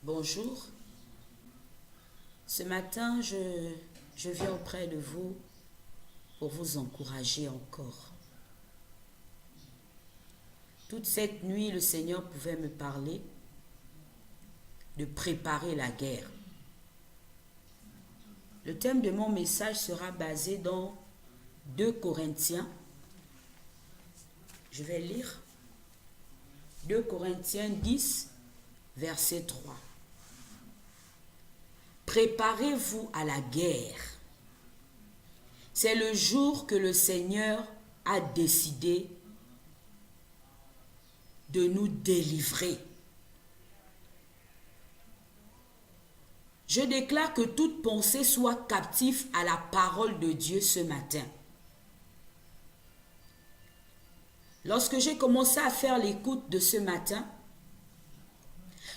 Bonjour. Ce matin, je viens auprès de vous pour vous encourager encore. Toute cette nuit, le Seigneur pouvait me parler de préparer la guerre. Le thème de mon message sera basé dans 2 Corinthiens. Je vais lire 2 Corinthiens 10, verset 3. Préparez-vous à la guerre. C'est le jour que le Seigneur a décidé de nous délivrer. Je déclare que toute pensée soit captive à la parole de Dieu ce matin. Lorsque j'ai commencé à faire l'écoute de ce matin,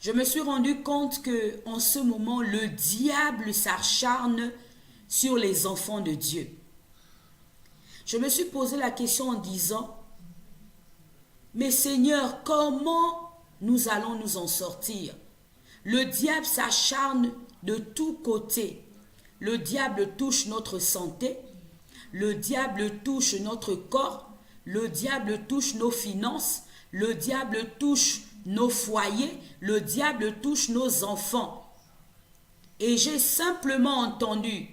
je me suis rendu compte que en ce moment, le diable s'acharne sur les enfants de Dieu. Je me suis posé la question en disant, mais Seigneur, comment nous allons nous en sortir? Le diable s'acharne de tous côtés. Le diable touche notre santé, le diable touche notre corps, le diable touche nos finances, le diable touche nos foyers, le diable touche nos enfants. Et j'ai simplement entendu,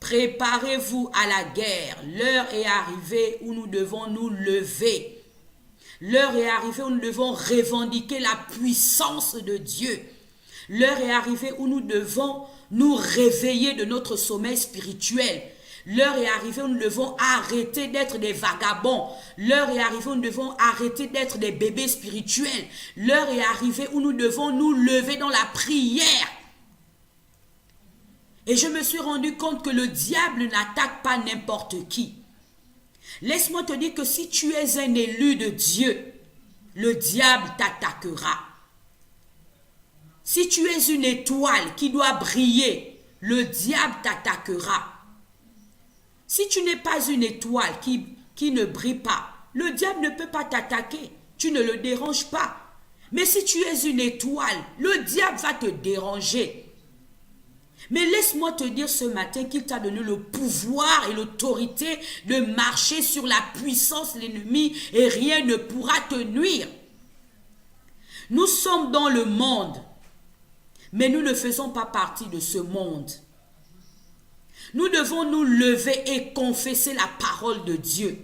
préparez-vous à la guerre, l'heure est arrivée où nous devons nous lever. L'heure est arrivée où nous devons revendiquer la puissance de Dieu. L'heure est arrivée où nous devons nous réveiller de notre sommeil spirituel. L'heure est arrivée où nous devons arrêter d'être des vagabonds. L'heure est arrivée où nous devons arrêter d'être des bébés spirituels. L'heure est arrivée où nous devons nous lever dans la prière. Et je me suis rendu compte que le diable n'attaque pas n'importe qui. Laisse-moi te dire que si tu es un élu de Dieu, le diable t'attaquera. Si tu es une étoile qui doit briller, le diable t'attaquera. Si tu n'es pas une étoile qui ne brille pas, le diable ne peut pas t'attaquer. Tu ne le déranges pas. Mais si tu es une étoile, le diable va te déranger. Mais laisse-moi te dire ce matin qu'il t'a donné le pouvoir et l'autorité de marcher sur la puissance de l'ennemi et rien ne pourra te nuire. Nous sommes dans le monde, mais nous ne faisons pas partie de ce monde. Nous devons nous lever et confesser la parole de Dieu.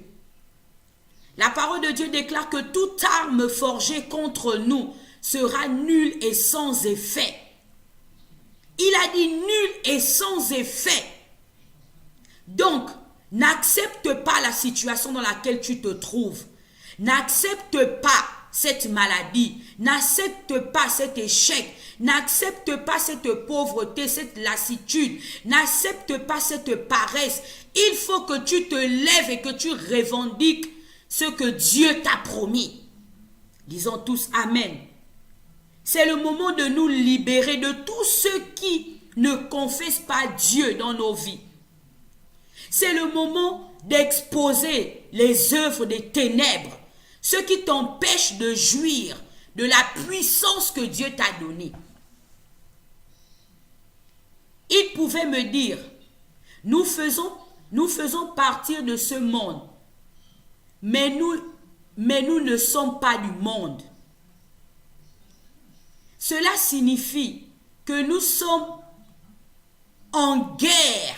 La parole de Dieu déclare que toute arme forgée contre nous sera nulle et sans effet. Il a dit nul et sans effet. Donc, n'accepte pas la situation dans laquelle tu te trouves. N'accepte pas cette maladie. N'accepte pas cet échec. N'accepte pas cette pauvreté, cette lassitude. N'accepte pas cette paresse. Il faut que tu te lèves et que tu revendiques ce que Dieu t'a promis. Disons tous Amen. C'est le moment de nous libérer de tous ceux qui ne confessent pas Dieu dans nos vies. C'est le moment d'exposer les œuvres des ténèbres, ceux qui t'empêchent de jouir de la puissance que Dieu t'a donnée. Il pouvait me dire, nous faisons partir de ce monde, mais nous ne sommes pas du monde. Cela signifie que nous sommes en guerre.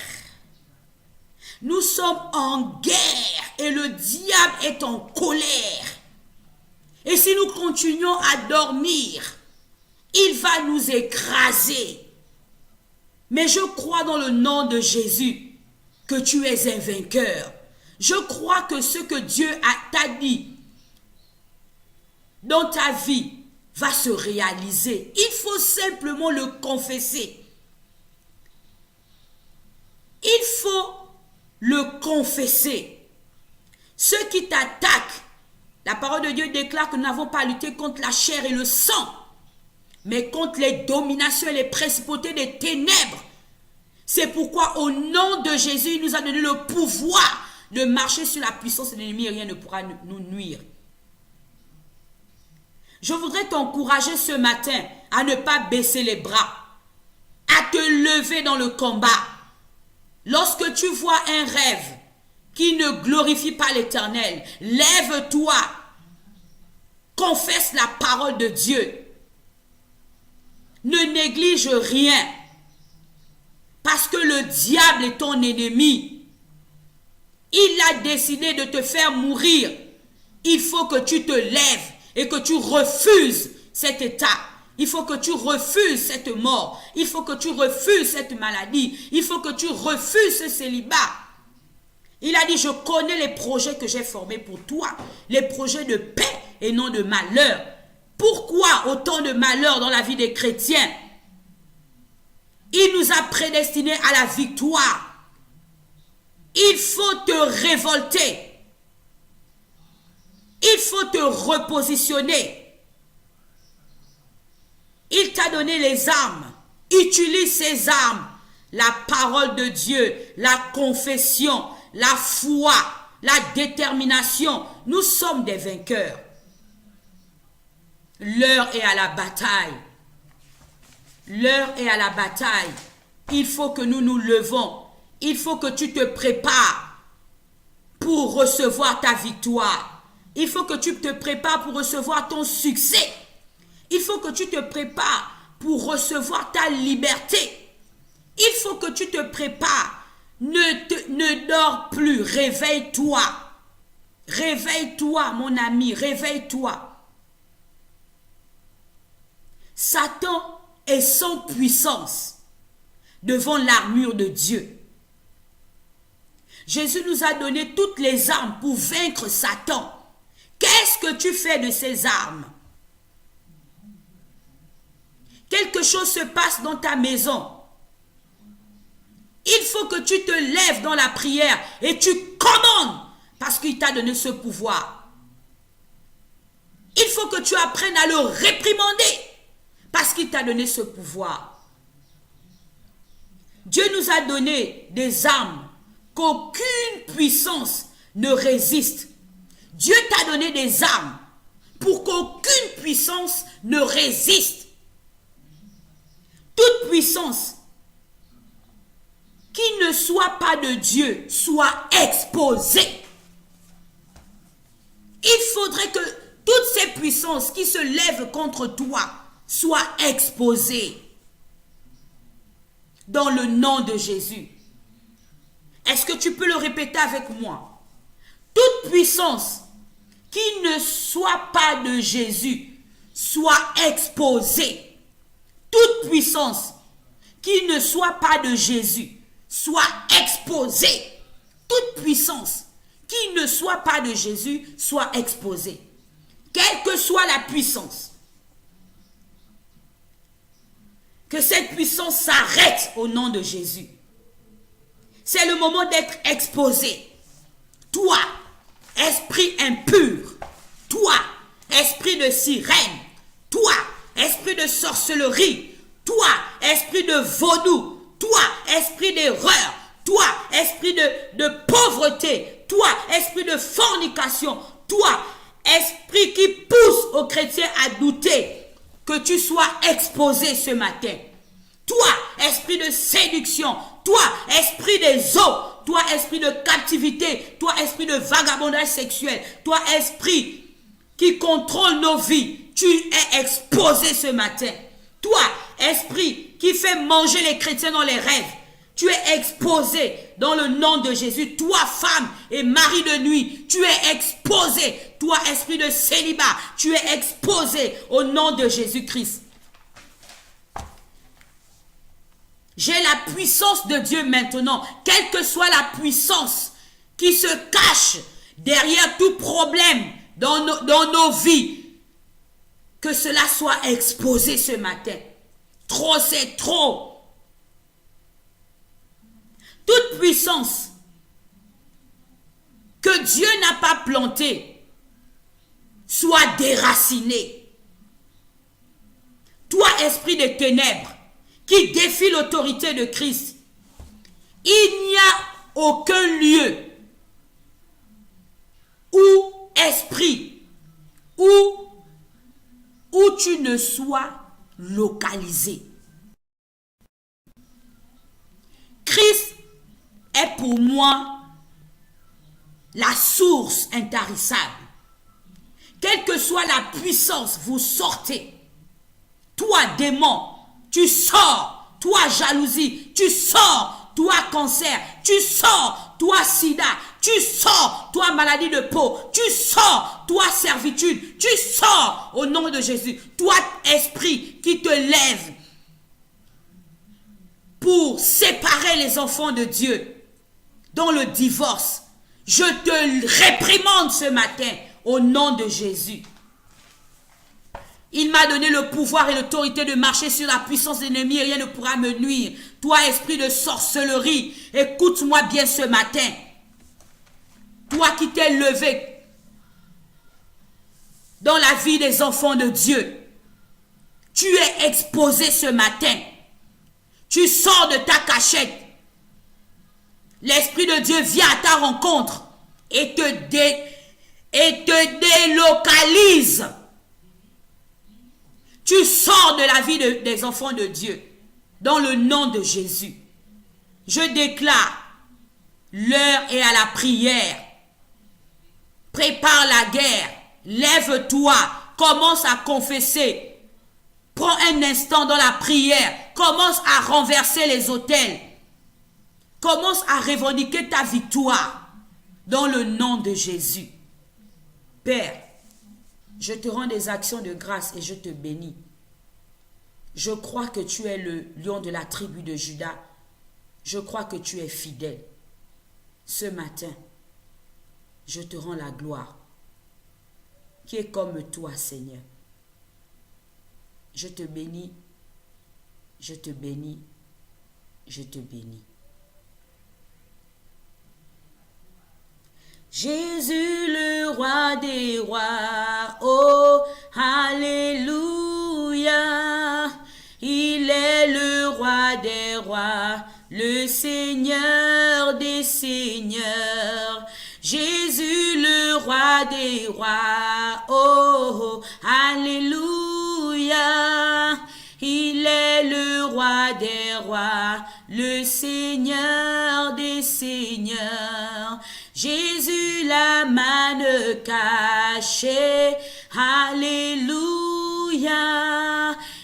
Nous sommes en guerre et le diable est en colère. Et si nous continuons à dormir, il va nous écraser. Mais je crois dans le nom de Jésus que tu es un vainqueur. Je crois que ce que Dieu t'a dit dans ta vie va se réaliser. Il faut simplement le confesser. Il faut le confesser. Ceux qui t'attaquent, la parole de Dieu déclare que nous n'avons pas à lutter contre la chair et le sang, mais contre les dominations et les principautés des ténèbres. C'est pourquoi au nom de Jésus, il nous a donné le pouvoir de marcher sur la puissance de l'ennemi et rien ne pourra nous nuire. Je voudrais t'encourager ce matin à ne pas baisser les bras, à te lever dans le combat. Lorsque tu vois un rêve qui ne glorifie pas l'Éternel, lève-toi, confesse la parole de Dieu. Ne néglige rien, parce que le diable est ton ennemi. Il a décidé de te faire mourir. Il faut que tu te lèves et que tu refuses cet état. Il faut que tu refuses cette mort. Il faut que tu refuses cette maladie. Il faut que tu refuses ce célibat. Il a dit, je connais les projets que j'ai formés pour toi. Les projets de paix et non de malheur. Pourquoi autant de malheur dans la vie des chrétiens? Il nous a prédestinés à la victoire. Il faut te révolter. Il faut te repositionner. Il t'a donné les armes. Utilise ces armes. La parole de Dieu, la confession, la foi, la détermination. Nous sommes des vainqueurs. L'heure est à la bataille. L'heure est à la bataille. Il faut que nous nous levons. Il faut que tu te prépares pour recevoir ta victoire. Il faut que tu te prépares pour recevoir ton succès. Il faut que tu te prépares pour recevoir ta liberté. Il faut que tu te prépares. Ne dors plus. Réveille-toi. Réveille-toi, mon ami. Réveille-toi. Satan est sans puissance devant l'armure de Dieu. Jésus nous a donné toutes les armes pour vaincre Satan. Qu'est-ce que tu fais de ces armes? Quelque chose se passe dans ta maison. Il faut que tu te lèves dans la prière et tu commandes parce qu'il t'a donné ce pouvoir. Il faut que tu apprennes à le réprimander parce qu'il t'a donné ce pouvoir. Dieu nous a donné des armes qu'aucune puissance ne résiste. Dieu t'a donné des armes pour qu'aucune puissance ne résiste. Toute puissance qui ne soit pas de Dieu soit exposée. Il faudrait que toutes ces puissances qui se lèvent contre toi soient exposées dans le nom de Jésus. Est-ce que tu peux le répéter avec moi? Toute puissance qui ne soit pas de Jésus soit exposée. Toute puissance qui ne soit pas de Jésus soit exposée. Toute puissance qui ne soit pas de Jésus soit exposée. Quelle que soit la puissance. Que cette puissance s'arrête au nom de Jésus. C'est le moment d'être exposé. Toi, esprit impur. Toi, esprit de sirène. Toi, esprit de sorcellerie. Toi, esprit de vaudou. Toi, esprit d'erreur. Toi, esprit de pauvreté. Toi, esprit de fornication. Toi, esprit qui pousse aux chrétiens à douter. Que tu sois exposé ce matin. Toi, esprit de séduction. Toi, esprit des eaux. Toi, esprit de captivité. Toi, esprit de vagabondage sexuel. Toi, esprit qui contrôle nos vies. Tu es exposé ce matin. Toi, esprit qui fait manger les chrétiens dans les rêves. Tu es exposé dans le nom de Jésus. Toi, femme et mari de nuit, tu es exposé. Toi, esprit de célibat, tu es exposé au nom de Jésus-Christ. J'ai la puissance de Dieu maintenant. Quelle que soit la puissance qui se cache derrière tout problème dans nos vies, que cela soit exposé ce matin. Trop, c'est trop. Toute puissance que Dieu n'a pas plantée soit déracinée. Toi, esprit des ténèbres, qui défie l'autorité de Christ, il n'y a aucun lieu où esprit, où où tu ne sois localisé. Christ est pour moi la source intarissable. Quelle que soit la puissance, vous sortez. Toi, démon, tu sors. Toi, jalousie, tu sors. Toi, cancer, tu sors. Toi, sida, tu sors. Toi, maladie de peau, tu sors. Toi, servitude, tu sors au nom de Jésus. Toi, esprit qui te lève pour séparer les enfants de Dieu dans le divorce, je te réprimande ce matin au nom de Jésus. Il m'a donné le pouvoir et l'autorité de marcher sur la puissance de l'ennemi et rien ne pourra me nuire. Toi, esprit de sorcellerie, écoute-moi bien ce matin. Toi qui t'es levé dans la vie des enfants de Dieu, tu es exposé ce matin. Tu sors de ta cachette. L'Esprit de Dieu vient à ta rencontre et te délocalise. Tu sors de la vie des enfants de Dieu dans le nom de Jésus. Je déclare, l'heure est à la prière. Prépare la guerre. Lève-toi. Commence à confesser. Prends un instant dans la prière. Commence à renverser les autels. Commence à revendiquer ta victoire dans le nom de Jésus. Père, je te rends des actions de grâce et je te bénis. Je crois que tu es le lion de la tribu de Juda. Je crois que tu es fidèle. Ce matin, je te rends la gloire qui est comme toi, Seigneur. Je te bénis, je te bénis, je te bénis. Jésus le roi des rois, oh, alléluia. Il est le roi des rois, le Seigneur des seigneurs. Jésus le roi des rois, oh, alléluia. Il est le roi des rois, le Seigneur des seigneurs. Jésus la manne cachée, alléluia.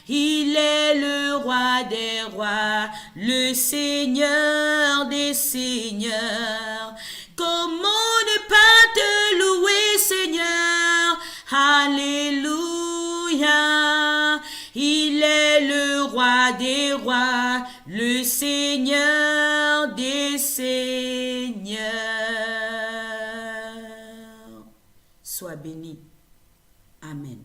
Il est le roi des rois, le Seigneur des seigneurs. Comment ne pas te louer, Seigneur? Alléluia. Il est le roi des rois, le Seigneur des seigneurs. Sois béni. Amen.